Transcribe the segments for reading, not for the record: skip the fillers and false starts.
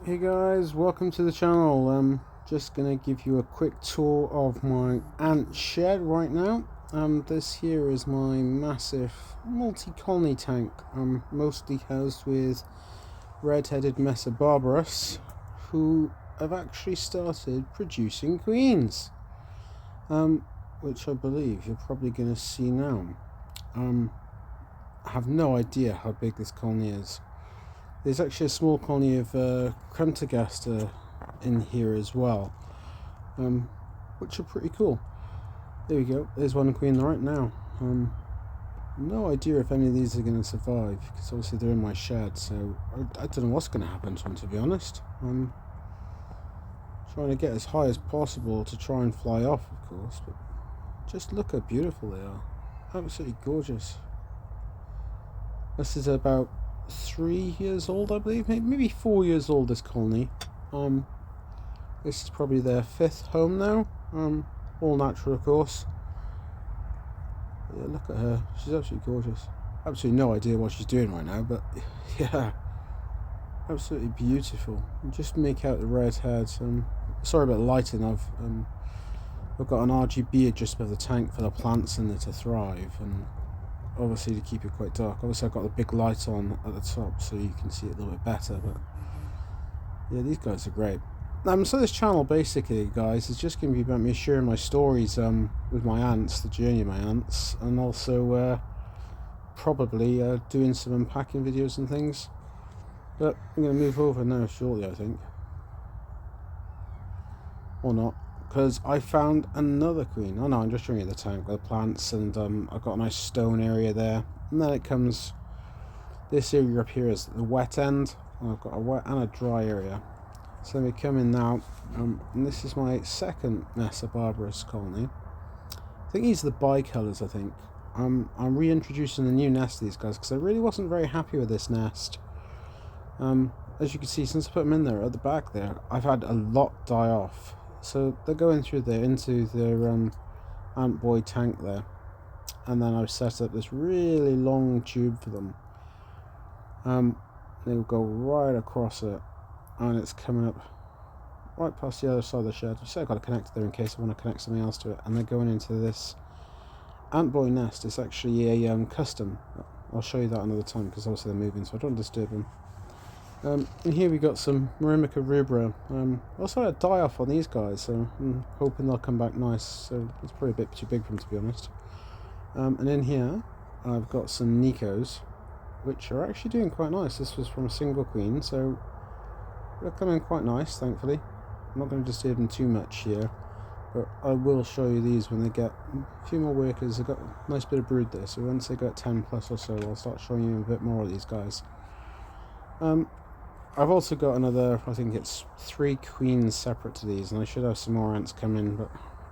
Hey guys, welcome to the channel. I'm just gonna give you a quick tour of my ant shed right now. This here is my massive multi-colony tank. Mostly housed with red-headed Mesa barbarus, who have actually started producing queens. Which I believe you're probably gonna see now. I have no idea how big this colony is. There's actually a small colony of Kremtagaster in here as well, which are pretty cool. There we go, there's one queen right now. No idea if any of these are going to survive, because obviously they're in my shed, so I don't know what's going to happen to them, to be honest. I'm trying to get as high as possible to try and fly off, of course, but just look how beautiful they are. Absolutely gorgeous. This is about 3 years old, I believe, maybe 4 years old, this colony. This is probably their 5th home now. All natural, of course. Yeah, look at her, she's absolutely gorgeous. Absolutely no idea what she's doing right now, but yeah, absolutely beautiful. Just make out the red heads. Sorry about the lighting. I've got an RGB adjustment of the tank for the plants in there to thrive, and obviously to keep it quite dark. Obviously I've got the big light on at the top so you can see it a little bit better, but yeah, these guys are great. So this channel basically, guys, is just going to be about me sharing my stories with my ants, the journey of my ants, and also probably doing some unpacking videos and things. But I'm going to move over now shortly, I think. Or not, because I found another queen. Oh no, I'm just showing you the tank with the plants, and I've got a nice stone area there, and then it comes, this area up here is the wet end, and I've got a wet and a dry area. So we come in now, and this is my second Mesa barbarus colony. I think these are the bicolours, I think. I'm reintroducing a new nest to these guys, because I really wasn't very happy with this nest. As you can see, since I put them in there at the back there, I've had a lot die off. So they're going through there into their ant boy tank there, and then I've set up this really long tube for them. They'll go right across it, and it's coming up right past the other side of the shed. So I've got to connect it there in case I want to connect something else to it. And they're going into this ant boy nest. It's actually a custom. I'll show you that another time, because obviously they're moving, so I don't want to disturb them. And here we got some Myrmica rubra. Also had a die off on these guys, so I'm hoping they'll come back nice. So it's probably a bit too big for them, to be honest. And in here I've got some Nikos, which are actually doing quite nice. This was from a single queen, so they're coming quite nice, thankfully. I'm not going to disturb them too much here, but I will show you these when they get a few more workers. They've got a nice bit of brood there, so once they got 10 plus or so, I'll start showing you a bit more of these guys. I've also got another, I think it's 3 queens separate to these, and I should have some more ants come in, but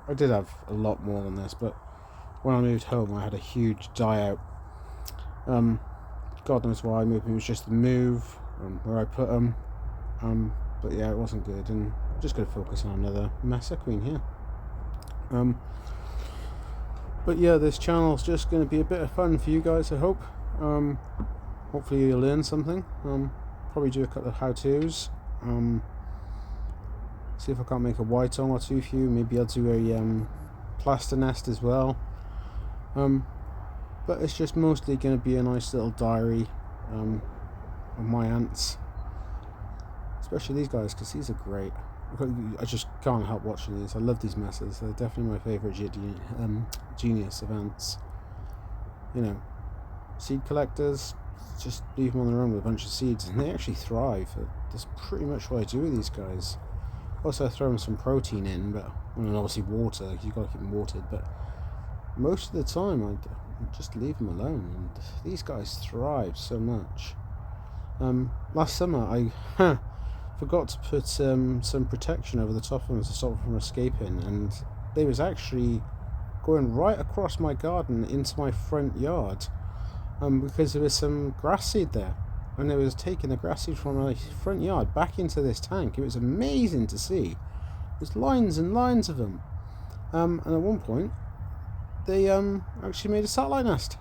I did have a lot more than this. But when I moved home, I had a huge die out. God knows why I moved. It was just the move, where I put them. But yeah, it wasn't good, and I'm just going to focus on another Mesa queen here. But yeah, this channel's just going to be a bit of fun for you guys, I hope. Hopefully you'll learn something. Probably do a couple of how-tos. See if I can't make a white on or two for you. Maybe I'll do a plaster nest as well. But it's just mostly going to be a nice little diary of my ants. Especially these guys, because these are great. I just can't help watching these. I love these messes. They're definitely my favourite genius of ants. You know, seed collectors, just leave them on their own with a bunch of seeds, and they actually thrive. That's pretty much what I do with these guys. Also, I throw them some protein in, but and obviously water. You've got to keep them watered. But most of the time, I just leave them alone, and these guys thrive so much. Last summer, I forgot to put some protection over the top of them to stop them from escaping, and they was actually going right across my garden into my front yard. Because there was some grass seed there, and they was taking the grass seed from my front yard back into this tank. It was amazing to see. There's lines and lines of them. And at one point, they actually made a satellite nest.